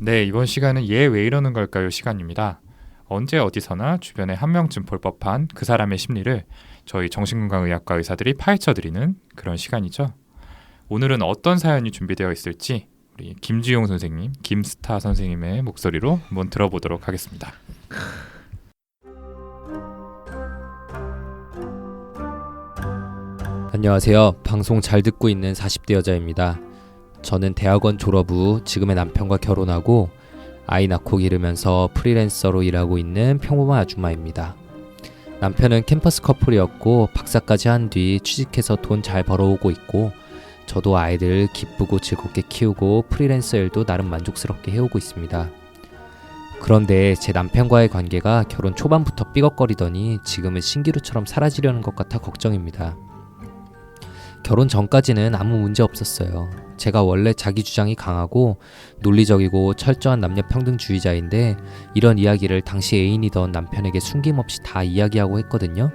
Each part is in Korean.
네, 이번 시간은 얘 왜 이러는 걸까요? 시간입니다. 언제 어디서나 주변에 한 명쯤 볼 법한 그 사람의 심리를 저희 정신건강의학과 의사들이 파헤쳐드리는 그런 시간이죠. 오늘은 어떤 사연이 준비되어 있을지 우리 김주용 선생님, 김스타 선생님의 목소리로 한번 들어보도록 하겠습니다. 안녕하세요. 방송 잘 듣고 있는 40대 여자입니다. 저는 대학원 졸업 후 지금의 남편과 결혼하고 아이 낳고 기르면서 프리랜서로 일하고 있는 평범한 아줌마입니다. 남편은 캠퍼스 커플이었고 박사까지 한 뒤 취직해서 돈 잘 벌어오고 있고, 저도 아이들 기쁘고 즐겁게 키우고 프리랜서 일도 나름 만족스럽게 해오고 있습니다. 그런데 제 남편과의 관계가 결혼 초반부터 삐걱거리더니 지금은 신기루처럼 사라지려는 것 같아 걱정입니다. 결혼 전까지는 아무 문제 없었어요. 제가 원래 자기 주장이 강하고 논리적이고 철저한 남녀평등주의자인데 이런 이야기를 당시 애인이던 남편에게 숨김없이 다 이야기하고 했거든요.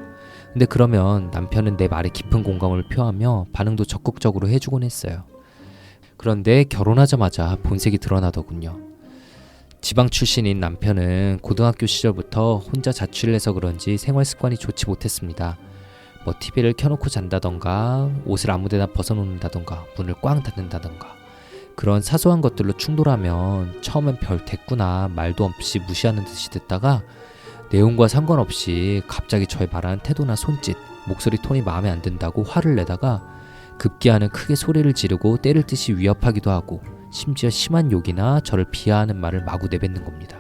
근데 그러면 남편은 내 말에 깊은 공감을 표하며 반응도 적극적으로 해주곤 했어요. 그런데 결혼하자마자 본색이 드러나더군요. 지방 출신인 남편은 고등학교 시절부터 혼자 자취를 해서 그런지 생활 습관이 좋지 못했습니다. TV를 켜놓고 잔다던가 옷을 아무데나 벗어놓는다던가 문을 꽝 닫는다던가 그런 사소한 것들로 충돌하면 처음엔 별 대꾸나 말도 없이 무시하는 듯이 듣다가 내용과 상관없이 갑자기 저의 말하는 태도나 손짓, 목소리 톤이 마음에 안 든다고 화를 내다가 급기야는 크게 소리를 지르고 때릴 듯이 위협하기도 하고 심지어 심한 욕이나 저를 비하하는 말을 마구 내뱉는 겁니다.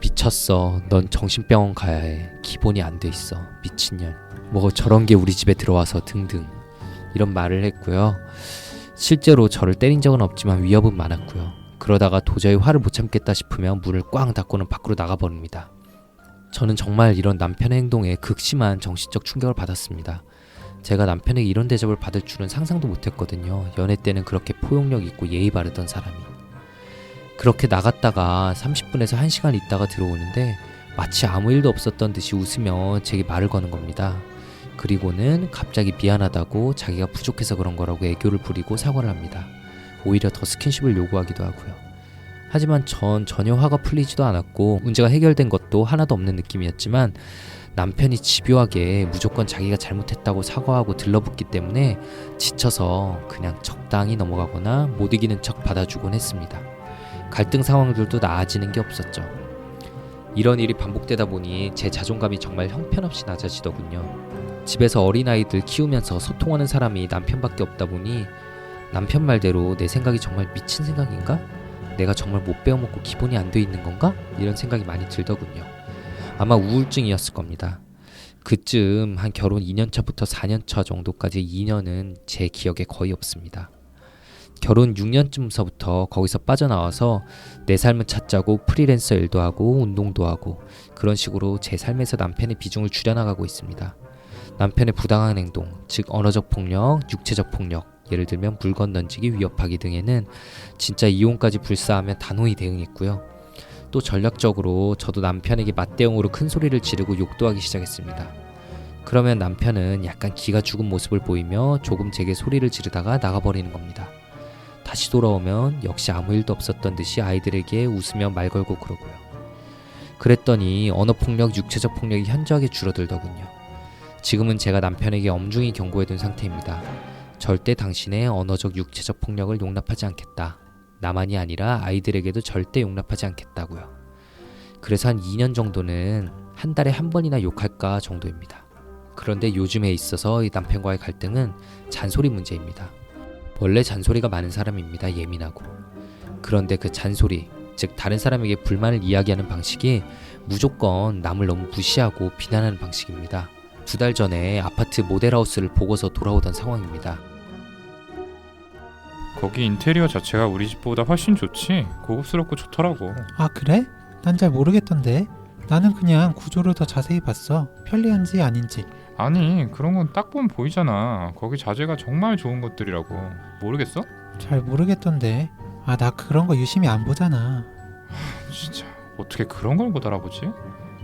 미쳤어. 넌 정신병원 가야 해. 기본이 안 돼 있어. 미친년. 저런 게 우리 집에 들어와서 등등 이런 말을 했고요. 실제로 저를 때린 적은 없지만 위협은 많았고요. 그러다가 도저히 화를 못 참겠다 싶으면 문을 꽝 닫고는 밖으로 나가버립니다. 저는 정말 이런 남편의 행동에 극심한 정신적 충격을 받았습니다. 제가 남편에게 이런 대접을 받을 줄은 상상도 못했거든요. 연애 때는 그렇게 포용력 있고 예의 바르던 사람이. 그렇게 나갔다가 30분에서 1시간 있다가 들어오는데 마치 아무 일도 없었던 듯이 웃으며 제게 말을 거는 겁니다. 그리고는 갑자기 미안하다고 자기가 부족해서 그런 거라고 애교를 부리고 사과를 합니다. 오히려 더 스킨십을 요구하기도 하고요. 하지만 전 전혀 화가 풀리지도 않았고 문제가 해결된 것도 하나도 없는 느낌이었지만 남편이 집요하게 무조건 자기가 잘못했다고 사과하고 들러붙기 때문에 지쳐서 그냥 적당히 넘어가거나 못 이기는 척 받아주곤 했습니다. 갈등 상황들도 나아지는 게 없었죠. 이런 일이 반복되다 보니 제 자존감이 정말 형편없이 낮아지더군요. 집에서 어린아이들 키우면서 소통하는 사람이 남편밖에 없다 보니 남편 말대로 내 생각이 정말 미친 생각인가? 내가 정말 못 배워먹고 기본이 안 돼 있는 건가? 이런 생각이 많이 들더군요. 아마 우울증이었을 겁니다. 그쯤 한 결혼 2년차부터 4년차 정도까지 2년은 제 기억에 거의 없습니다. 결혼 6년쯤서부터 거기서 빠져나와서 내 삶을 찾자고 프리랜서 일도 하고 운동도 하고 그런 식으로 제 삶에서 남편의 비중을 줄여나가고 있습니다. 남편의 부당한 행동, 즉 언어적 폭력, 육체적 폭력, 예를 들면 물건 던지기, 위협하기 등에는 진짜 이혼까지 불사하며 단호히 대응했고요. 또 전략적으로 저도 남편에게 맞대응으로 큰 소리를 지르고 욕도 하기 시작했습니다. 그러면 남편은 약간 기가 죽은 모습을 보이며 조금 제게 소리를 지르다가 나가버리는 겁니다. 다시 돌아오면 역시 아무 일도 없었던 듯이 아이들에게 웃으며 말 걸고 그러고요. 그랬더니 언어폭력, 육체적 폭력이 현저하게 줄어들더군요. 지금은 제가 남편에게 엄중히 경고해둔 상태입니다. 절대 당신의 언어적, 육체적 폭력을 용납하지 않겠다. 나만이 아니라 아이들에게도 절대 용납하지 않겠다고요. 그래서 한 2년 정도는 한 달에 한 번이나 욕할까 정도입니다. 그런데 요즘에 있어서 이 남편과의 갈등은 잔소리 문제입니다. 원래 잔소리가 많은 사람입니다. 예민하고. 그런데 그 잔소리, 즉 다른 사람에게 불만을 이야기하는 방식이 무조건 남을 너무 무시하고 비난하는 방식입니다. 2달 전에 아파트 모델하우스를 보고서 돌아오던 상황입니다. 거기 인테리어 자체가 우리 집보다 훨씬 좋지. 고급스럽고 좋더라고. 아 그래? 난 잘 모르겠던데. 나는 그냥 구조를 더 자세히 봤어. 편리한지 아닌지. 아니, 그런 건 딱 보면 보이잖아. 거기 자재가 정말 좋은 것들이라고. 모르겠어? 잘 모르겠던데. 아 나 그런 거 유심히 안 보잖아. 진짜 어떻게 그런 걸 못 알아보지?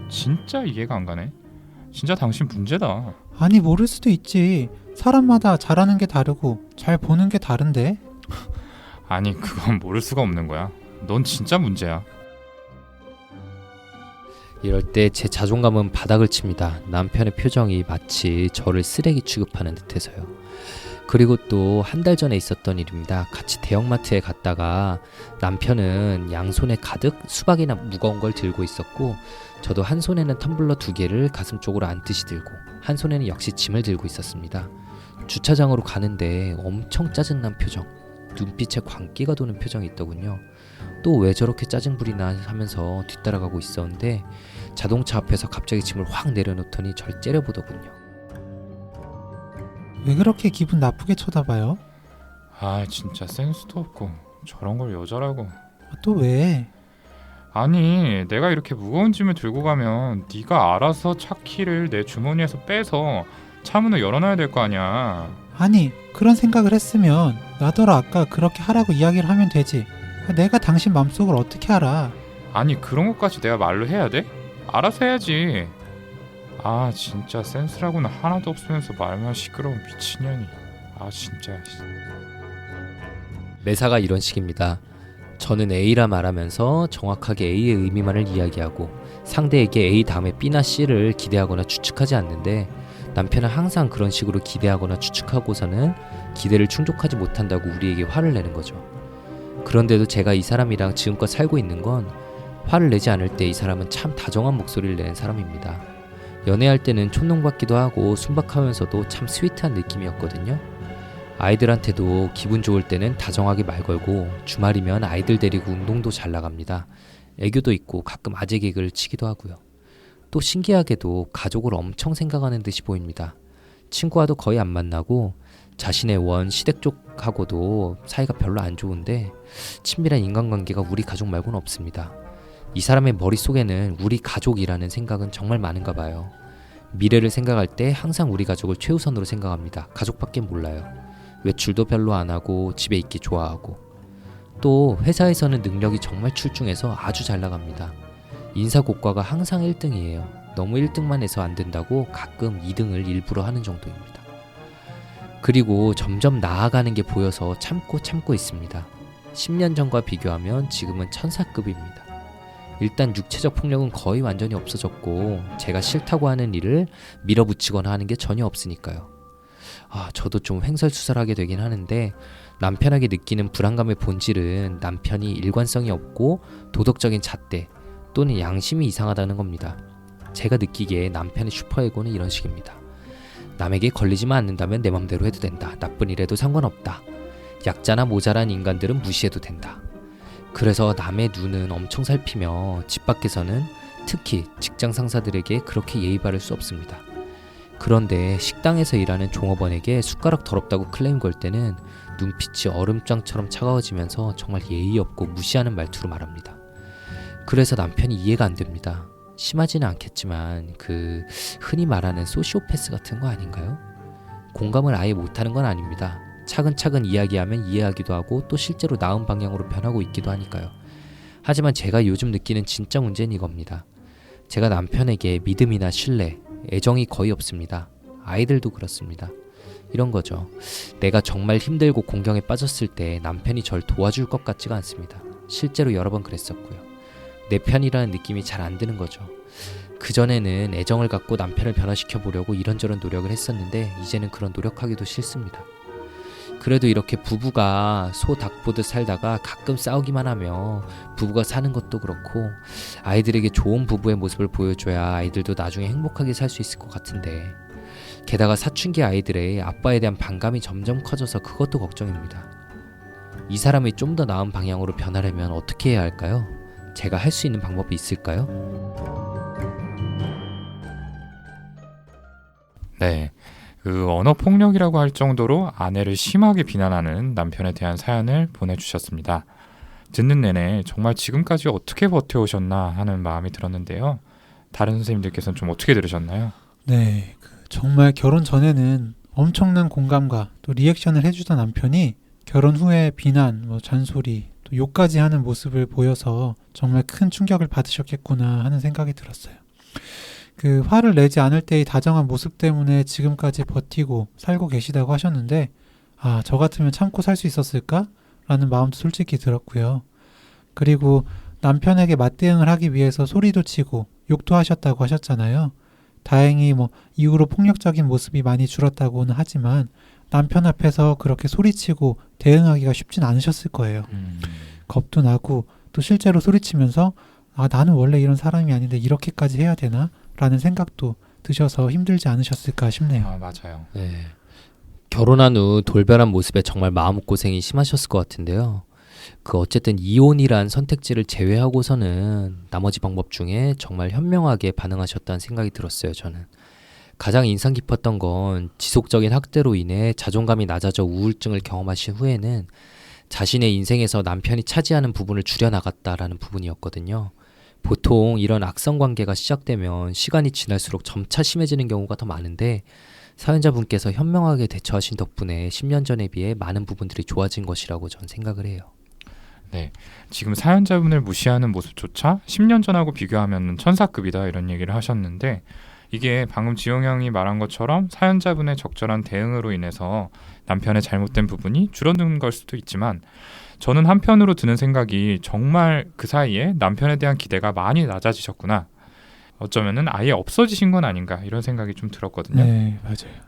진짜 이해가 안 가네. 진짜 당신 문제다. 아니 모를 수도 있지. 사람마다 잘하는 게 다르고 잘 보는 게 다른데. 아니, 그건 모를 수가 없는 거야. 넌 진짜 문제야. 이럴 때 제 자존감은 바닥을 칩니다. 남편의 표정이 마치 저를 쓰레기 취급하는 듯해서요. 그리고 또 한 달 전에 있었던 일입니다. 같이 대형마트에 갔다가 남편은 양손에 가득 수박이나 무거운 걸 들고 있었고, 저도 한 손에는 텀블러 2개를 가슴 쪽으로 안듯이 들고 한 손에는 역시 짐을 들고 있었습니다. 주차장으로 가는데 엄청 짜증난 표정, 눈빛에 광기가 도는 표정이 있더군요. 또 왜 저렇게 짜증부리 나 하면서 뒤따라가고 있었는데 자동차 앞에서 갑자기 짐을 확 내려놓더니 절 째려보더군요. 왜 그렇게 기분 나쁘게 쳐다봐요? 아 진짜 센스도 없고 저런 걸 여자라고. 또 왜? 아니 내가 이렇게 무거운 짐을 들고 가면 네가 알아서 차 키를 내 주머니에서 빼서 차 문을 열어놔야 될 거 아니야. 아니, 그런 생각을 했으면 나더러 아까 그렇게 하라고 이야기를 하면 되지. 내가 당신 맘속을 어떻게 알아? 아니 그런 것까지 내가 말로 해야 돼? 알아서 해야지. 아 진짜 센스라고는 하나도 없으면서 말만 시끄러운 미친년이. 아 진짜. 매사가 이런 식입니다. 저는 A라 말하면서 정확하게 A의 의미만을 이야기하고 상대에게 A 다음에 B나 C를 기대하거나 추측하지 않는데, 남편은 항상 그런 식으로 기대하거나 추측하고서는 기대를 충족하지 못한다고 우리에게 화를 내는 거죠. 그런데도 제가 이 사람이랑 지금껏 살고 있는 건 화를 내지 않을 때 이 사람은 참 다정한 목소리를 내는 사람입니다. 연애할 때는 촌농받기도 하고 순박하면서도 참 스위트한 느낌이었거든요. 아이들한테도 기분 좋을 때는 다정하게 말 걸고, 주말이면 아이들 데리고 운동도 잘 나갑니다. 애교도 있고 가끔 아재 개그를 치기도 하고요. 또 신기하게도 가족을 엄청 생각하는 듯이 보입니다. 친구와도 거의 안 만나고 자신의 원 시댁 쪽하고도 사이가 별로 안 좋은데 친밀한 인간관계가 우리 가족 말고는 없습니다. 이 사람의 머릿속에는 우리 가족이라는 생각은 정말 많은가 봐요. 미래를 생각할 때 항상 우리 가족을 최우선으로 생각합니다. 가족밖에 몰라요. 외출도 별로 안 하고 집에 있기 좋아하고, 또 회사에서는 능력이 정말 출중해서 아주 잘 나갑니다. 인사고과가 항상 1등이에요. 너무 1등만 해서 안 된다고 가끔 2등을 일부러 하는 정도입니다. 그리고 점점 나아가는 게 보여서 참고 있습니다. 10년 전과 비교하면 지금은 천사급입니다. 일단 육체적 폭력은 거의 완전히 없어졌고, 제가 싫다고 하는 일을 밀어붙이거나 하는 게 전혀 없으니까요. 저도 좀 횡설수설하게 되긴 하는데, 남편에게 느끼는 불안감의 본질은 남편이 일관성이 없고 도덕적인 잣대 또는 양심이 이상하다는 겁니다. 제가 느끼기에 남편의 슈퍼에고는 이런 식입니다. 남에게 걸리지만 않는다면 내 맘대로 해도 된다. 나쁜 일해도 상관없다. 약자나 모자란 인간들은 무시해도 된다. 그래서 남의 눈은 엄청 살피며 집 밖에서는 특히 직장 상사들에게 그렇게 예의 바를 수 없습니다. 그런데 식당에서 일하는 종업원에게 숟가락 더럽다고 클레임 걸 때는 눈빛이 얼음장처럼 차가워지면서 정말 예의 없고 무시하는 말투로 말합니다. 그래서 남편이 이해가 안 됩니다. 심하지는 않겠지만 흔히 말하는 소시오패스 같은 거 아닌가요? 공감을 아예 못하는 건 아닙니다. 차근차근 이야기하면 이해하기도 하고 또 실제로 나은 방향으로 변하고 있기도 하니까요. 하지만 제가 요즘 느끼는 진짜 문제는 이겁니다. 제가 남편에게 믿음이나 신뢰, 애정이 거의 없습니다. 아이들도 그렇습니다. 이런 거죠. 내가 정말 힘들고 공경에 빠졌을 때 남편이 절 도와줄 것 같지가 않습니다. 실제로 여러 번 그랬었고요. 내 편이라는 느낌이 잘 안 드는 거죠. 그전에는 애정을 갖고 남편을 변화시켜 보려고 이런저런 노력을 했었는데 이제는 그런 노력하기도 싫습니다. 그래도 이렇게 부부가 소 닭 보듯 살다가 가끔 싸우기만 하며 부부가 사는 것도 그렇고, 아이들에게 좋은 부부의 모습을 보여줘야 아이들도 나중에 행복하게 살 수 있을 것 같은데, 게다가 사춘기 아이들의 아빠에 대한 반감이 점점 커져서 그것도 걱정입니다. 이 사람이 좀 더 나은 방향으로 변하려면 어떻게 해야 할까요? 제가 할 수 있는 방법이 있을까요? 네. 언어 폭력이라고 할 정도로 아내를 심하게 비난하는 남편에 대한 사연을 보내주셨습니다. 듣는 내내 정말 지금까지 어떻게 버텨오셨나 하는 마음이 들었는데요. 다른 선생님들께서는 좀 어떻게 들으셨나요? 네, 정말 결혼 전에는 엄청난 공감과 또 리액션을 해주던 남편이 결혼 후에 비난, 잔소리, 또 욕까지 하는 모습을 보여서 정말 큰 충격을 받으셨겠구나 하는 생각이 들었어요. 화를 내지 않을 때의 다정한 모습 때문에 지금까지 버티고 살고 계시다고 하셨는데, 저 같으면 참고 살 수 있었을까? 라는 마음도 솔직히 들었고요. 그리고 남편에게 맞대응을 하기 위해서 소리도 치고 욕도 하셨다고 하셨잖아요. 다행히 뭐 이후로 폭력적인 모습이 많이 줄었다고는 하지만 남편 앞에서 그렇게 소리치고 대응하기가 쉽진 않으셨을 거예요. 겁도 나고 또 실제로 소리치면서 나는 원래 이런 사람이 아닌데 이렇게까지 해야 되나? 라는 생각도 드셔서 힘들지 않으셨을까 싶네요. 맞아요. 네. 결혼한 후 돌변한 모습에 정말 마음고생이 심하셨을 것 같은데요. 어쨌든 이혼이란 선택지를 제외하고서는 나머지 방법 중에 정말 현명하게 반응하셨다는 생각이 들었어요. 저는 가장 인상 깊었던 건 지속적인 학대로 인해 자존감이 낮아져 우울증을 경험하신 후에는 자신의 인생에서 남편이 차지하는 부분을 줄여나갔다라는 부분이었거든요. 보통 이런 악성 관계가 시작되면 시간이 지날수록 점차 심해지는 경우가 더 많은데 사연자분께서 현명하게 대처하신 덕분에 10년 전에 비해 많은 부분들이 좋아진 것이라고 저는 생각을 해요. 네, 지금 사연자분을 무시하는 모습조차 10년 전하고 비교하면 천사급이다 이런 얘기를 하셨는데 이게 방금 지용 형이 말한 것처럼 사연자분의 적절한 대응으로 인해서 남편의 잘못된 부분이 줄어든 걸 수도 있지만 저는 한편으로 드는 생각이 정말 그 사이에 남편에 대한 기대가 많이 낮아지셨구나. 어쩌면은 아예 없어지신 건 아닌가 이런 생각이 좀 들었거든요. 네, 맞아요.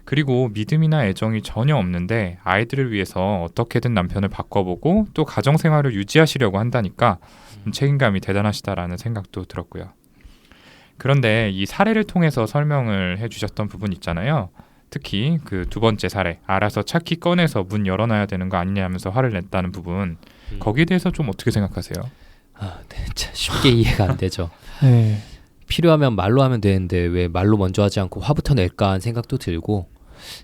그리고 믿음이나 애정이 전혀 없는데 아이들을 위해서 어떻게든 남편을 바꿔보고 또 가정생활을 유지하시려고 한다니까 책임감이 대단하시다라는 생각도 들었고요. 그런데 이 사례를 통해서 설명을 해주셨던 부분 있잖아요. 특히 그 두 번째 사례, 알아서 차키 꺼내서 문 열어놔야 되는 거 아니냐면서 화를 냈다는 부분, 거기에 대해서 좀 어떻게 생각하세요? 네, 참 쉽게 이해가 안 되죠. 네. 필요하면 말로 하면 되는데 왜 말로 먼저 하지 않고 화부터 낼까 하는 생각도 들고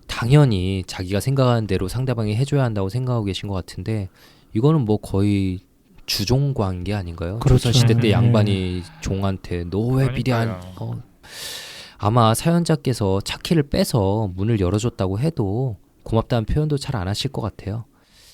당연히 자기가 생각하는 대로 상대방이 해줘야 한다고 생각하고 계신 것 같은데 이거는 뭐 거의 주종 관계 아닌가요? 그렇죠. 조선시대 때 네. 양반이 종한테 너 왜 비리한 아마 사연자께서 차키를 빼서 문을 열어줬다고 해도 고맙다는 표현도 잘 안 하실 것 같아요.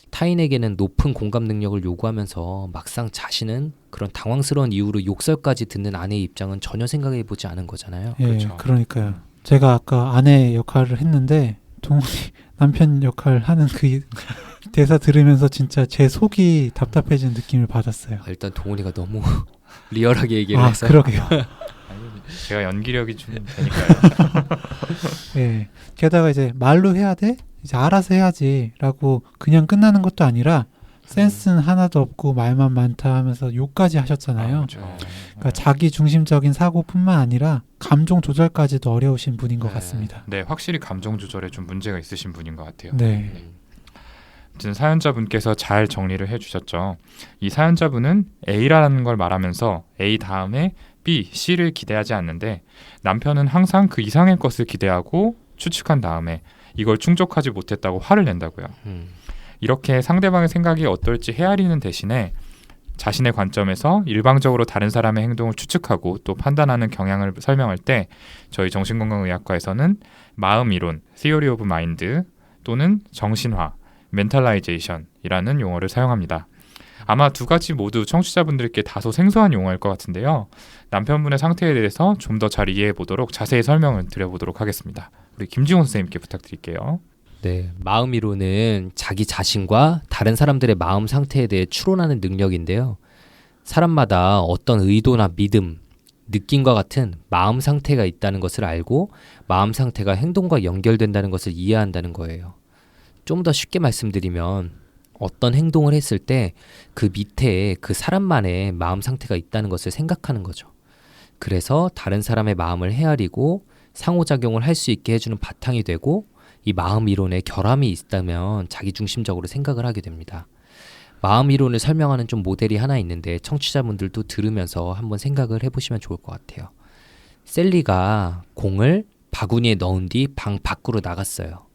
타인에게는 높은 공감 능력을 요구하면서 막상 자신은 그런 당황스러운 이유로 욕설까지 듣는 아내의 입장은 전혀 생각해보지 않은 거잖아요. 예, 그렇죠. 그러니까요. 제가 아까 아내 역할을 했는데 동훈이 남편 역할 하는 그 대사 들으면서 진짜 제 속이 답답해지는 느낌을 받았어요. 일단 동훈이가 너무 리얼하게 얘기를 해서 그러게요. 제가 연기력이 좀 되니까요. 예. 게다가 이제 말로 해야 돼? 이제 알아서 해야지라고 그냥 끝나는 것도 아니라 센스는 하나도 없고 말만 많다 하면서 욕까지 하셨잖아요. 그렇죠. 그러니까 자기 중심적인 사고뿐만 아니라 감정 조절까지도 어려우신 분인 것 같습니다. 네, 확실히 감정 조절에 좀 문제가 있으신 분인 것 같아요. 네. 아무튼 사연자분께서 잘 정리를 해주셨죠. 이 사연자분은 A라는 걸 말하면서 A 다음에 B, C를 기대하지 않는데 남편은 항상 그 이상의 것을 기대하고 추측한 다음에 이걸 충족하지 못했다고 화를 낸다고요. 이렇게 상대방의 생각이 어떨지 헤아리는 대신에 자신의 관점에서 일방적으로 다른 사람의 행동을 추측하고 또 판단하는 경향을 설명할 때 저희 정신건강의학과에서는 마음이론, Theory of Mind 또는 정신화, Mentalization이라는 용어를 사용합니다. 아마 두 가지 모두 청취자분들께 다소 생소한 용어일 것 같은데요. 남편분의 상태에 대해서 좀 더 잘 이해해 보도록 자세히 설명을 드려보도록 하겠습니다. 우리 김지훈 선생님께 부탁드릴게요. 네, 마음이론은 자기 자신과 다른 사람들의 마음 상태에 대해 추론하는 능력인데요. 사람마다 어떤 의도나 믿음, 느낌과 같은 마음 상태가 있다는 것을 알고 마음 상태가 행동과 연결된다는 것을 이해한다는 거예요. 좀 더 쉽게 말씀드리면 어떤 행동을 했을 때 그 밑에 그 사람만의 마음 상태가 있다는 것을 생각하는 거죠. 그래서 다른 사람의 마음을 헤아리고 상호작용을 할 수 있게 해주는 바탕이 되고 이 마음 이론에 결함이 있다면 자기중심적으로 생각을 하게 됩니다. 마음 이론을 설명하는 좀 모델이 하나 있는데 청취자분들도 들으면서 한번 생각을 해보시면 좋을 것 같아요. 셀리가 공을 바구니에 넣은 뒤 방 밖으로 나갔어요.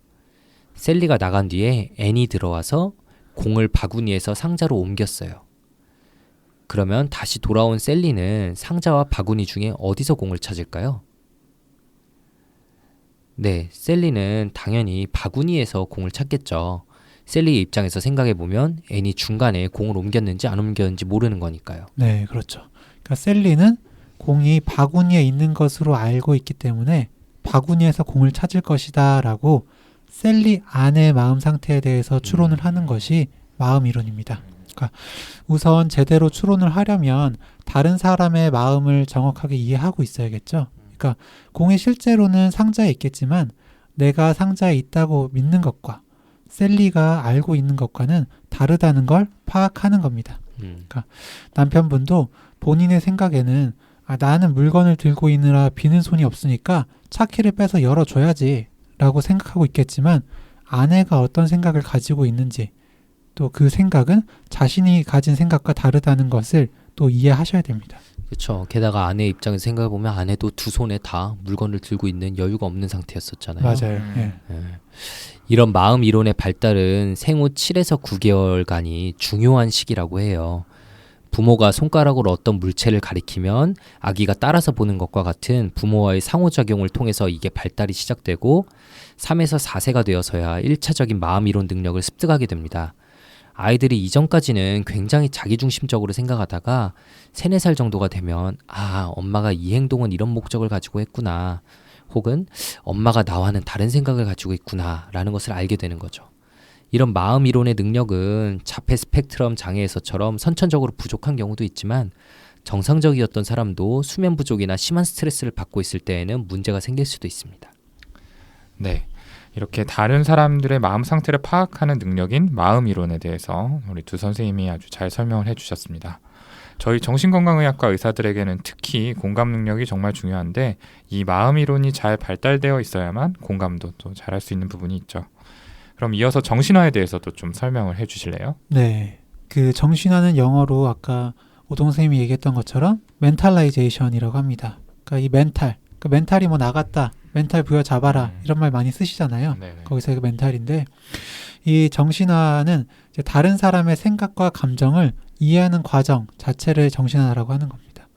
셀리가 나간 뒤에 앤이 들어와서 공을 바구니에서 상자로 옮겼어요. 그러면 다시 돌아온 셀리는 상자와 바구니 중에 어디서 공을 찾을까요? 네, 셀리는 당연히 바구니에서 공을 찾겠죠. 셀리의 입장에서 생각해보면 앤이 중간에 공을 옮겼는지 안 옮겼는지 모르는 거니까요. 네, 그렇죠. 그러니까 셀리는 공이 바구니에 있는 것으로 알고 있기 때문에 바구니에서 공을 찾을 것이다 라고 셀리 안의 마음 상태에 대해서 추론을 하는 것이 마음 이론입니다. 그러니까 우선 제대로 추론을 하려면 다른 사람의 마음을 정확하게 이해하고 있어야겠죠. 그러니까 공이 실제로는 상자에 있겠지만 내가 상자에 있다고 믿는 것과 셀리가 알고 있는 것과는 다르다는 걸 파악하는 겁니다. 남편분도 본인의 생각에는 나는 물건을 들고 있느라 비는 손이 없으니까 차키를 빼서 열어줘야지 라고 생각하고 있겠지만 아내가 어떤 생각을 가지고 있는지 또 그 생각은 자신이 가진 생각과 다르다는 것을 또 이해하셔야 됩니다. 그렇죠. 게다가 아내 입장에서 생각해보면 아내도 두 손에 다 물건을 들고 있는 여유가 없는 상태였었잖아요. 맞아요. 예. 이런 마음 이론의 발달은 생후 7에서 9개월간이 중요한 시기라고 해요. 부모가 손가락으로 어떤 물체를 가리키면 아기가 따라서 보는 것과 같은 부모와의 상호작용을 통해서 이게 발달이 시작되고 3에서 4세가 되어서야 1차적인 마음 이론 능력을 습득하게 됩니다. 아이들이 이전까지는 굉장히 자기중심적으로 생각하다가 3, 4살 정도가 되면 엄마가 이 행동은 이런 목적을 가지고 했구나 혹은 엄마가 나와는 다른 생각을 가지고 있구나 라는 것을 알게 되는 거죠. 이런 마음 이론의 능력은 자폐 스펙트럼 장애에서처럼 선천적으로 부족한 경우도 있지만 정상적이었던 사람도 수면 부족이나 심한 스트레스를 받고 있을 때에는 문제가 생길 수도 있습니다. 네, 이렇게 다른 사람들의 마음 상태를 파악하는 능력인 마음 이론에 대해서 우리 두 선생님이 아주 잘 설명을 해주셨습니다. 저희 정신건강의학과 의사들에게는 특히 공감 능력이 정말 중요한데 이 마음 이론이 잘 발달되어 있어야만 공감도 또 잘할 수 있는 부분이 있죠. 그럼 이어서 정신화에 대해서도 좀 설명을 해주실래요? 네, 그 정신화는 영어로 아까 오동 선생님이 얘기했던 것처럼 멘탈라이제이션이라고 합니다. 그러니까 이 멘탈이 뭐 나갔다, 멘탈 부여잡아라 이런 말 많이 쓰시잖아요. 네네. 거기서 그 멘탈인데 이 정신화는 이제 다른 사람의 생각과 감정을 이해하는 과정 자체를 정신화라고 하는 겁니다.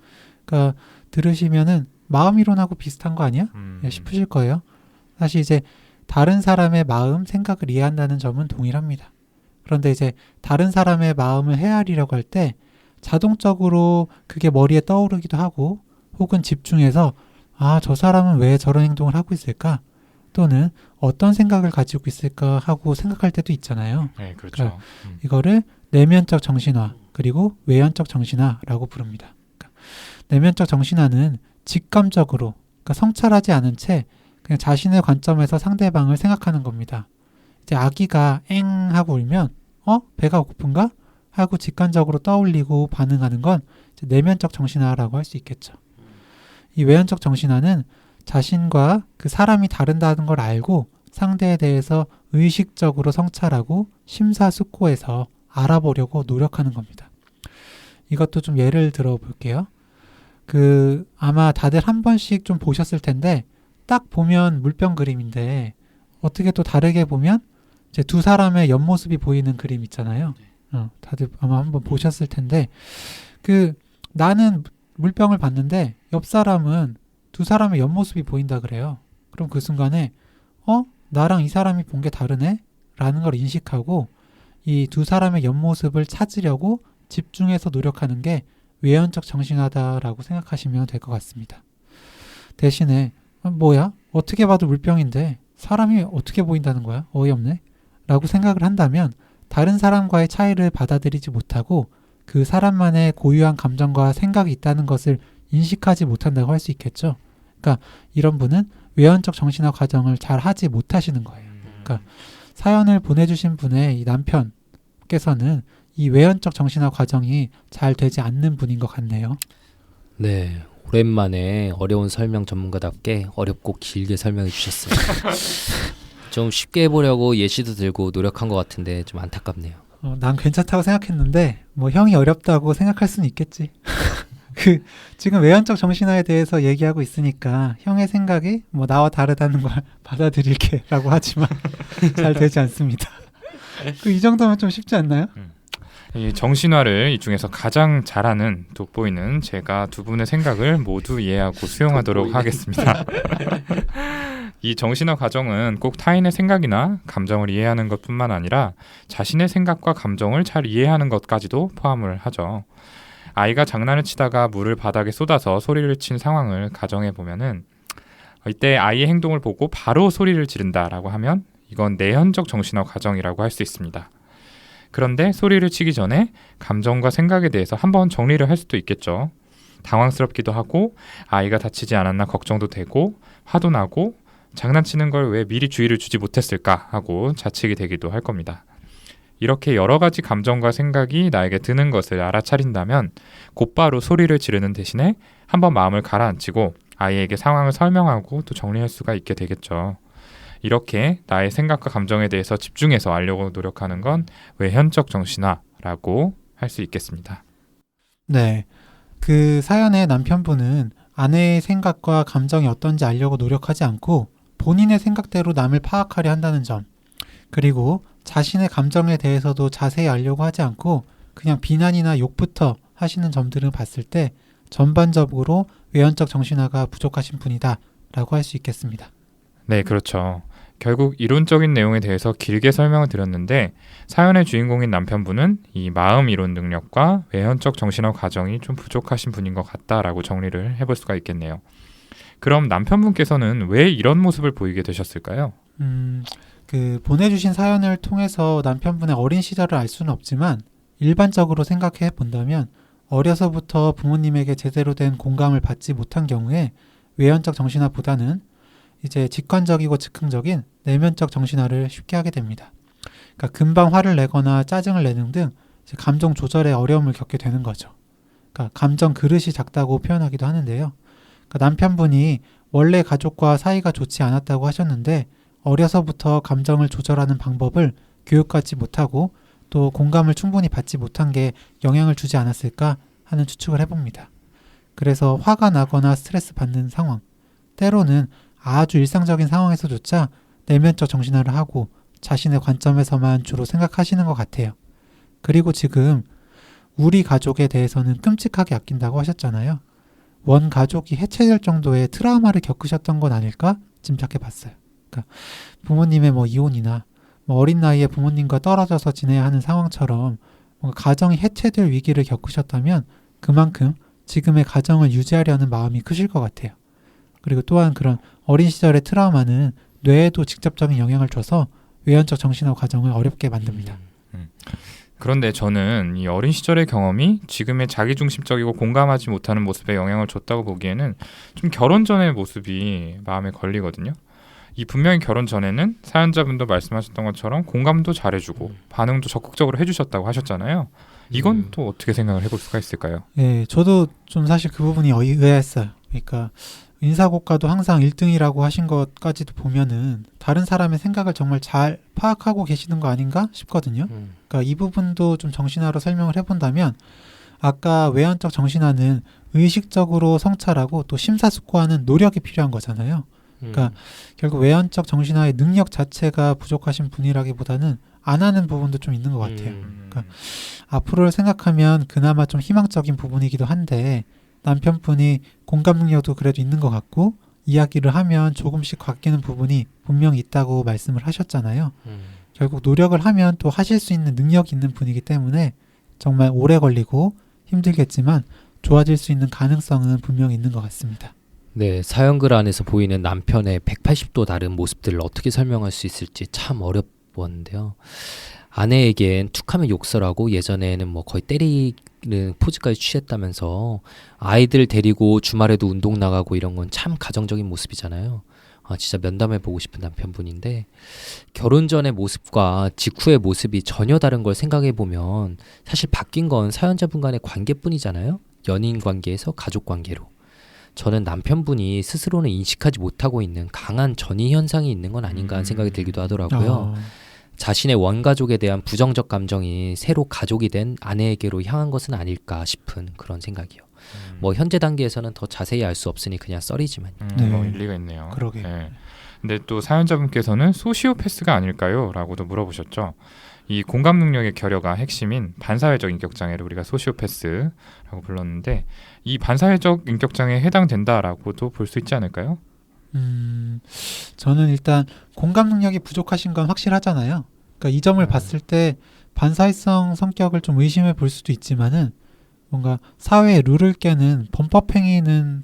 그러니까 들으시면은 마음 이론하고 비슷한 거 아니야? 싶으실 거예요. 사실 이제 다른 사람의 마음, 생각을 이해한다는 점은 동일합니다. 그런데 이제 다른 사람의 마음을 헤아리려고 할 때 자동적으로 그게 머리에 떠오르기도 하고 혹은 집중해서 저 사람은 왜 저런 행동을 하고 있을까? 또는 어떤 생각을 가지고 있을까 하고 생각할 때도 있잖아요. 네, 그렇죠. 이거를 내면적 정신화 그리고 외연적 정신화라고 부릅니다. 그러니까 내면적 정신화는 직감적으로 그러니까 성찰하지 않은 채 그냥 자신의 관점에서 상대방을 생각하는 겁니다. 이제 아기가 엥 하고 울면 배가 고픈가? 하고 직관적으로 떠올리고 반응하는 건 이제 내면적 정신화라고 할 수 있겠죠. 이 외연적 정신화는 자신과 그 사람이 다른다는 걸 알고 상대에 대해서 의식적으로 성찰하고 심사숙고해서 알아보려고 노력하는 겁니다. 이것도 좀 예를 들어 볼게요. 아마 다들 한 번씩 좀 보셨을 텐데 딱 보면 물병 그림인데 어떻게 또 다르게 보면 이제 두 사람의 옆모습이 보이는 그림 있잖아요. 다들 아마 한번 보셨을 텐데 나는 물병을 봤는데 옆 사람은 두 사람의 옆모습이 보인다 그래요. 그럼 그 순간에 나랑 이 사람이 본 게 다르네? 라는 걸 인식하고 이 두 사람의 옆모습을 찾으려고 집중해서 노력하는 게 외연적 정신화다라고 생각하시면 될 것 같습니다. 대신에 뭐야? 어떻게 봐도 물병인데 사람이 어떻게 보인다는 거야? 어이없네? 라고 생각을 한다면 다른 사람과의 차이를 받아들이지 못하고 그 사람만의 고유한 감정과 생각이 있다는 것을 인식하지 못한다고 할 수 있겠죠. 그러니까 이런 분은 외연적 정신화 과정을 잘 하지 못하시는 거예요. 그러니까 사연을 보내주신 분의 이 남편께서는 이 외연적 정신화 과정이 잘 되지 않는 분인 것 같네요. 네, 오랜만에 어려운 설명 전문가답게 어렵고 길게 설명해 주셨어요. 좀 쉽게 해보려고 예시도 들고 노력한 것 같은데 좀 안타깝네요. 난 괜찮다고 생각했는데 뭐 형이 어렵다고 생각할 수는 있겠지. 지금 외연적 정신화에 대해서 얘기하고 있으니까 형의 생각이 뭐 나와 다르다는 걸 받아들일게 라고 하지만 잘 되지 않습니다. 이 정도면 좀 쉽지 않나요? 이 정신화를 이 중에서 가장 잘하는 돋보이는 제가 두 분의 생각을 모두 이해하고 수용하도록 하겠습니다. 이 정신화 과정은 꼭 타인의 생각이나 감정을 이해하는 것뿐만 아니라 자신의 생각과 감정을 잘 이해하는 것까지도 포함을 하죠. 아이가 장난을 치다가 물을 바닥에 쏟아서 소리를 친 상황을 가정해 보면은 이때 아이의 행동을 보고 바로 소리를 지른다라고 하면 이건 내현적 정신화 과정이라고 할 수 있습니다. 그런데 소리를 치기 전에 감정과 생각에 대해서 한번 정리를 할 수도 있겠죠. 당황스럽기도 하고 아이가 다치지 않았나 걱정도 되고 화도 나고 장난치는 걸 왜 미리 주의를 주지 못했을까 하고 자책이 되기도 할 겁니다. 이렇게 여러 가지 감정과 생각이 나에게 드는 것을 알아차린다면 곧바로 소리를 지르는 대신에 한번 마음을 가라앉히고 아이에게 상황을 설명하고 또 정리할 수가 있게 되겠죠. 이렇게 나의 생각과 감정에 대해서 집중해서 알려고 노력하는 건 외현적 정신화라고 할 수 있겠습니다. 네. 그 사연의 남편분은 아내의 생각과 감정이 어떤지 알려고 노력하지 않고 본인의 생각대로 남을 파악하려 한다는 점, 그리고 자신의 감정에 대해서도 자세히 알려고 하지 않고 그냥 비난이나 욕부터 하시는 점들을 봤을 때 전반적으로 외현적 정신화가 부족하신 분이다 라고 할 수 있겠습니다. 네, 그렇죠. 결국 이론적인 내용에 대해서 길게 설명을 드렸는데 사연의 주인공인 남편분은 이 마음 이론 능력과 외현적 정신화 과정이 좀 부족하신 분인 것 같다라고 정리를 해볼 수가 있겠네요. 그럼 남편분께서는 왜 이런 모습을 보이게 되셨을까요? 그 보내주신 사연을 통해서 남편분의 어린 시절을 알 수는 없지만 일반적으로 생각해 본다면 어려서부터 부모님에게 제대로 된 공감을 받지 못한 경우에 외현적 정신화보다는 이제 직관적이고 즉흥적인 내면적 정신화를 쉽게 하게 됩니다. 그러니까 금방 화를 내거나 짜증을 내는 등 이제 감정 조절에 어려움을 겪게 되는 거죠. 그러니까 감정 그릇이 작다고 표현하기도 하는데요. 그러니까 남편분이 원래 가족과 사이가 좋지 않았다고 하셨는데 어려서부터 감정을 조절하는 방법을 교육받지 못하고 또 공감을 충분히 받지 못한 게 영향을 주지 않았을까 하는 추측을 해봅니다. 그래서 화가 나거나 스트레스 받는 상황, 때로는 아주 일상적인 상황에서조차 내면적 정신화를 하고 자신의 관점에서만 주로 생각하시는 것 같아요. 그리고 지금 우리 가족에 대해서는 끔찍하게 아낀다고 하셨잖아요. 원 가족이 해체될 정도의 트라우마를 겪으셨던 건 아닐까 짐작해 봤어요. 그러니까 부모님의 이혼이나 어린 나이에 부모님과 떨어져서 지내야 하는 상황처럼 뭔가 가정이 해체될 위기를 겪으셨다면 그만큼 지금의 가정을 유지하려는 마음이 크실 것 같아요. 그리고 또한 그런 어린 시절의 트라우마는 뇌에도 직접적인 영향을 줘서 외현적 정신화 과정을 어렵게 만듭니다. 그런데 저는 이 어린 시절의 경험이 지금의 자기중심적이고 공감하지 못하는 모습에 영향을 줬다고 보기에는 좀 결혼 전의 모습이 마음에 걸리거든요. 이 분명히 결혼 전에는 사연자분도 말씀하셨던 것처럼 공감도 잘해주고 반응도 적극적으로 해주셨다고 하셨잖아요. 이건 또 어떻게 생각을 해볼 수가 있을까요? 네, 저도 좀 사실 그 부분이 의아했어요. 그러니까 인사고과도 항상 1등이라고 하신 것까지도 보면은 다른 사람의 생각을 정말 잘 파악하고 계시는 거 아닌가 싶거든요. 그러니까 이 부분도 좀 정신화로 설명을 해본다면 아까 외현적 정신화는 의식적으로 성찰하고 또 심사숙고하는 노력이 필요한 거잖아요. 그러니까 결국 외현적 정신화의 능력 자체가 부족하신 분이라기보다는 안 하는 부분도 좀 있는 것 같아요. 그러니까 앞으로를 생각하면 그나마 좀 희망적인 부분이기도 한데 남편분이 공감 능력도 그래도 있는 것 같고 이야기를 하면 조금씩 바뀌는 부분이 분명히 있다고 말씀을 하셨잖아요. 결국 노력을 하면 또 하실 수 있는 능력이 있는 분이기 때문에 정말 오래 걸리고 힘들겠지만 좋아질 수 있는 가능성은 분명히 있는 것 같습니다. 네, 사연글 안에서 보이는 남편의 180도 다른 모습들을 어떻게 설명할 수 있을지 참 어렵웠는데요. 아내에겐 툭하면 욕설하고 예전에는 거의 때리는 포즈까지 취했다면서 아이들 데리고 주말에도 운동 나가고 이런 건 참 가정적인 모습이잖아요. 진짜 면담해보고 싶은 남편분인데 결혼 전의 모습과 직후의 모습이 전혀 다른 걸 생각해보면 사실 바뀐 건 사연자분 간의 관계뿐이잖아요. 연인 관계에서 가족 관계로. 저는 남편분이 스스로는 인식하지 못하고 있는 강한 전이 현상이 있는 건 아닌가 하는 생각이 들기도 하더라고요. 자신의 원가족에 대한 부정적 감정이 새로 가족이 된 아내에게로 향한 것은 아닐까 싶은 그런 생각이요. 현재 단계에서는 더 자세히 알 수 없으니 그냥 썰이지만. 일리가 있네요. 그러게. 네. 근데 또 사연자분께서는 소시오패스가 아닐까요? 라고도 물어보셨죠. 이 공감 능력의 결여가 핵심인 반사회적 인격장애를 우리가 소시오패스라고 불렀는데 이 반사회적 인격장애에 해당된다라고도 볼 수 있지 않을까요? 저는 일단 공감 능력이 부족하신 건 확실하잖아요. 그러니까 이 점을 봤을 때 반사회성 성격을 좀 의심해 볼 수도 있지만은 뭔가 사회의 룰을 깨는 범법 행위는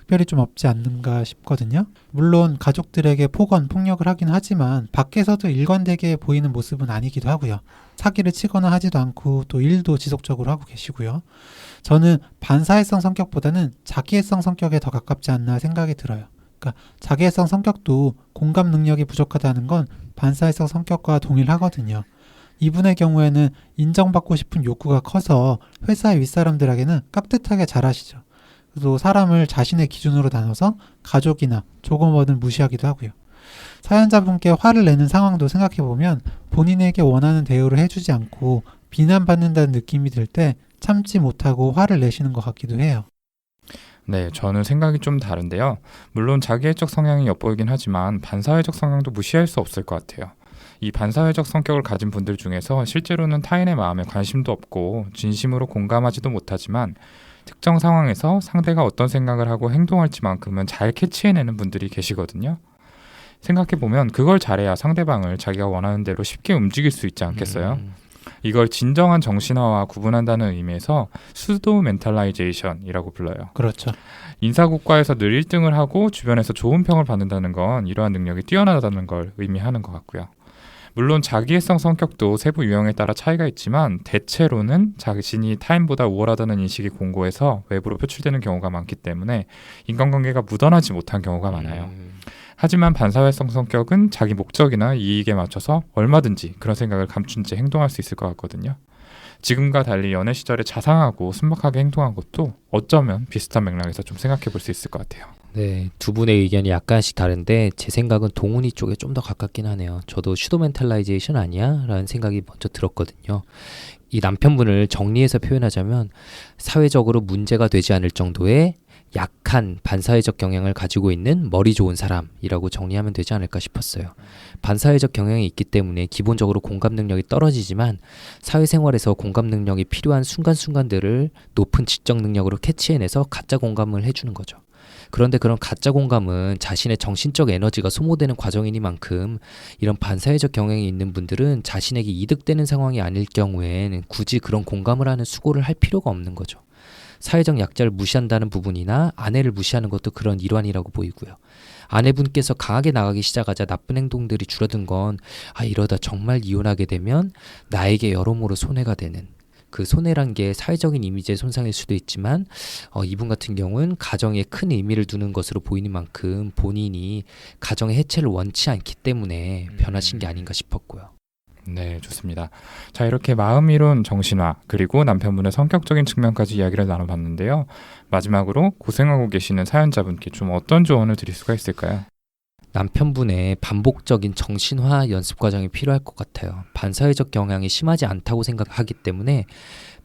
특별히 좀 없지 않는가 싶거든요. 물론 가족들에게 폭언, 폭력을 하긴 하지만 밖에서도 일관되게 보이는 모습은 아니기도 하고요. 사기를 치거나 하지도 않고 또 일도 지속적으로 하고 계시고요. 저는 반사회성 성격보다는 자기애성 성격에 더 가깝지 않나 생각이 들어요. 그러니까 자기애성 성격도 공감 능력이 부족하다는 건 반사회성 성격과 동일하거든요. 이분의 경우에는 인정받고 싶은 욕구가 커서 회사의 윗사람들에게는 깍듯하게 잘하시죠. 또 사람을 자신의 기준으로 나눠서 가족이나 조금어든 무시하기도 하고요. 사연자분께 화를 내는 상황도 생각해보면 본인에게 원하는 대우를 해주지 않고 비난받는다는 느낌이 들 때 참지 못하고 화를 내시는 것 같기도 해요. 네, 저는 생각이 좀 다른데요. 물론 자기애적 성향이 엿보이긴 하지만 반사회적 성향도 무시할 수 없을 것 같아요. 이 반사회적 성격을 가진 분들 중에서 실제로는 타인의 마음에 관심도 없고 진심으로 공감하지도 못하지만 특정 상황에서 상대가 어떤 생각을 하고 행동할지만큼은 잘 캐치해내는 분들이 계시거든요. 생각해보면 그걸 잘해야 상대방을 자기가 원하는 대로 쉽게 움직일 수 있지 않겠어요? 이걸 진정한 정신화와 구분한다는 의미에서 수도 멘탈라이제이션이라고 불러요. 그렇죠. 인사고과에서 늘 1등을 하고 주변에서 좋은 평을 받는다는 건 이러한 능력이 뛰어나다는 걸 의미하는 것 같고요. 물론 자기애성 성격도 세부 유형에 따라 차이가 있지만 대체로는 자신이 타인보다 우월하다는 인식이 공고해서 외부로 표출되는 경우가 많기 때문에 인간관계가 묻어나지 못한 경우가 많아요. 하지만 반사회성 성격은 자기 목적이나 이익에 맞춰서 얼마든지 그런 생각을 감춘 채 행동할 수 있을 것 같거든요. 지금과 달리 연애 시절에 자상하고 순박하게 행동한 것도 어쩌면 비슷한 맥락에서 좀 생각해 볼 수 있을 것 같아요. 네, 두 분의 의견이 약간씩 다른데 제 생각은 동훈이 쪽에 좀 더 가깝긴 하네요. 저도 슈도 멘탈라이제이션 아니야? 라는 생각이 먼저 들었거든요. 이 남편분을 정리해서 표현하자면 사회적으로 문제가 되지 않을 정도의 약한 반사회적 경향을 가지고 있는 머리 좋은 사람이라고 정리하면 되지 않을까 싶었어요. 반사회적 경향이 있기 때문에 기본적으로 공감 능력이 떨어지지만 사회생활에서 공감 능력이 필요한 순간순간들을 높은 지적 능력으로 캐치해내서 가짜 공감을 해주는 거죠. 그런데 그런 가짜 공감은 자신의 정신적 에너지가 소모되는 과정이니만큼 이런 반사회적 경향이 있는 분들은 자신에게 이득되는 상황이 아닐 경우엔 굳이 그런 공감을 하는 수고를 할 필요가 없는 거죠. 사회적 약자를 무시한다는 부분이나 아내를 무시하는 것도 그런 일환이라고 보이고요. 아내분께서 강하게 나가기 시작하자 나쁜 행동들이 줄어든 건 이러다 정말 이혼하게 되면 나에게 여러모로 손해가 되는 그 손해란 게 사회적인 이미지의 손상일 수도 있지만 이분 같은 경우는 가정에 큰 의미를 두는 것으로 보이는 만큼 본인이 가정의 해체를 원치 않기 때문에 변하신 게 아닌가 싶었고요. 네, 좋습니다. 자, 이렇게 마음이론 정신화 그리고 남편분의 성격적인 측면까지 이야기를 나눠봤는데요. 마지막으로 고생하고 계시는 사연자분께 좀 어떤 조언을 드릴 수가 있을까요? 남편분의 반복적인 정신화 연습 과정이 필요할 것 같아요. 반사회적 경향이 심하지 않다고 생각하기 때문에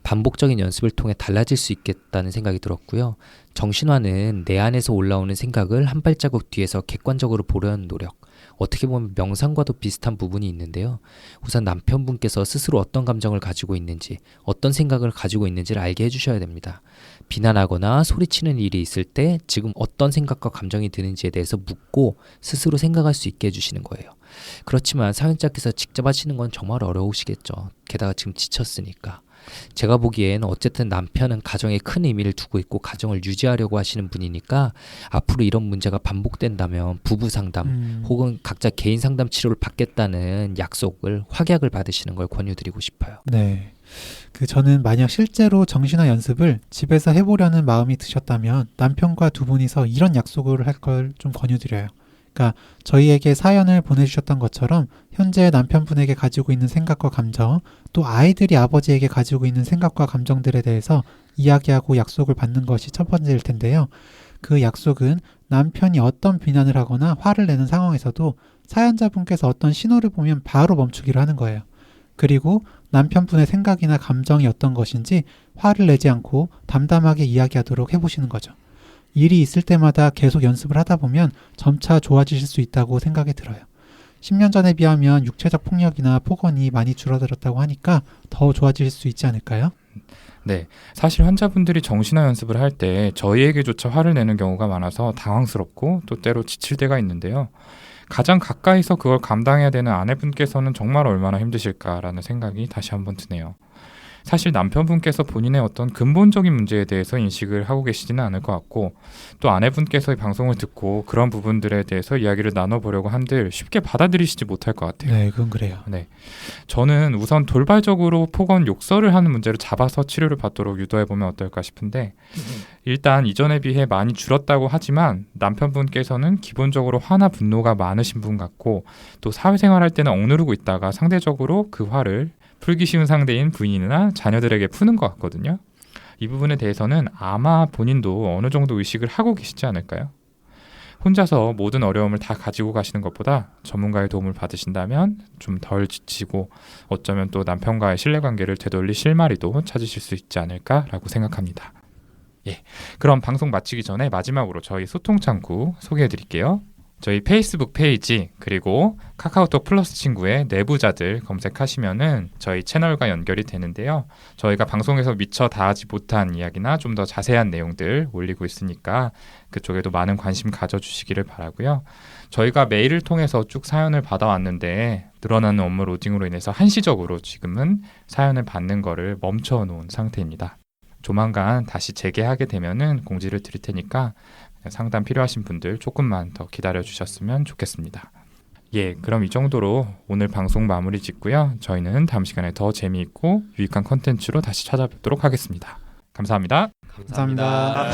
반복적인 연습을 통해 달라질 수 있겠다는 생각이 들었고요. 정신화는 내 안에서 올라오는 생각을 한 발자국 뒤에서 객관적으로 보려는 노력. 어떻게 보면 명상과도 비슷한 부분이 있는데요. 우선 남편분께서 스스로 어떤 감정을 가지고 있는지, 어떤 생각을 가지고 있는지를 알게 해주셔야 됩니다. 비난하거나 소리치는 일이 있을 때 지금 어떤 생각과 감정이 드는지에 대해서 묻고 스스로 생각할 수 있게 해주시는 거예요. 그렇지만 사연자께서 직접 하시는 건 정말 어려우시겠죠. 게다가 지금 지쳤으니까. 제가 보기엔 어쨌든 남편은 가정에 큰 의미를 두고 있고 가정을 유지하려고 하시는 분이니까 앞으로 이런 문제가 반복된다면 부부 상담 혹은 각자 개인 상담 치료를 받겠다는 약속을 확약을 받으시는 걸 권유드리고 싶어요. 네. 저는 만약 실제로 정신화 연습을 집에서 해보려는 마음이 드셨다면 남편과 두 분이서 이런 약속을 할 걸 좀 권유드려요. 그러니까 저희에게 사연을 보내주셨던 것처럼 현재 남편분에게 가지고 있는 생각과 감정, 또 아이들이 아버지에게 가지고 있는 생각과 감정들에 대해서 이야기하고 약속을 받는 것이 첫 번째일 텐데요. 그 약속은 남편이 어떤 비난을 하거나 화를 내는 상황에서도 사연자분께서 어떤 신호를 보면 바로 멈추기로 하는 거예요. 그리고 남편분의 생각이나 감정이 어떤 것인지 화를 내지 않고 담담하게 이야기하도록 해보시는 거죠. 일이 있을 때마다 계속 연습을 하다 보면 점차 좋아지실 수 있다고 생각이 들어요. 10년 전에 비하면 육체적 폭력이나 폭언이 많이 줄어들었다고 하니까 더 좋아질 수 있지 않을까요? 네, 사실 환자분들이 정신화 연습을 할 때 저희에게조차 화를 내는 경우가 많아서 당황스럽고 또 때로 지칠 때가 있는데요. 가장 가까이서 그걸 감당해야 되는 아내분께서는 정말 얼마나 힘드실까라는 생각이 다시 한번 드네요. 사실 남편분께서 본인의 어떤 근본적인 문제에 대해서 인식을 하고 계시지는 않을 것 같고 또 아내분께서 이 방송을 듣고 그런 부분들에 대해서 이야기를 나눠보려고 한들 쉽게 받아들이시지 못할 것 같아요. 네, 그건 그래요. 저는 우선 돌발적으로 폭언 욕설을 하는 문제를 잡아서 치료를 받도록 유도해보면 어떨까 싶은데 일단 이전에 비해 많이 줄었다고 하지만 남편분께서는 기본적으로 화나 분노가 많으신 분 같고 또 사회생활할 때는 억누르고 있다가 상대적으로 그 화를 풀기 쉬운 상대인 부인이나 자녀들에게 푸는 것 같거든요. 이 부분에 대해서는 아마 본인도 어느 정도 의식을 하고 계시지 않을까요? 혼자서 모든 어려움을 다 가지고 가시는 것보다 전문가의 도움을 받으신다면 좀 덜 지치고 어쩌면 또 남편과의 신뢰관계를 되돌릴 실마리도 찾으실 수 있지 않을까라고 생각합니다. 그럼 방송 마치기 전에 마지막으로 저희 소통창구 소개해드릴게요. 저희 페이스북 페이지 그리고 카카오톡 플러스 친구의 내부자들 검색하시면은 저희 채널과 연결이 되는데요. 저희가 방송에서 미처 다하지 못한 이야기나 좀 더 자세한 내용들 올리고 있으니까 그쪽에도 많은 관심 가져주시기를 바라고요. 저희가 메일을 통해서 쭉 사연을 받아왔는데 늘어나는 업무 로딩으로 인해서 한시적으로 지금은 사연을 받는 거를 멈춰놓은 상태입니다. 조만간 다시 재개하게 되면은 공지를 드릴 테니까 상담 필요하신 분들 조금만 더 기다려 주셨으면 좋겠습니다. 그럼 이 정도로 오늘 방송 마무리 짓고요. 저희는 다음 시간에 더 재미있고 유익한 컨텐츠로 다시 찾아뵙도록 하겠습니다. 감사합니다. 감사합니다.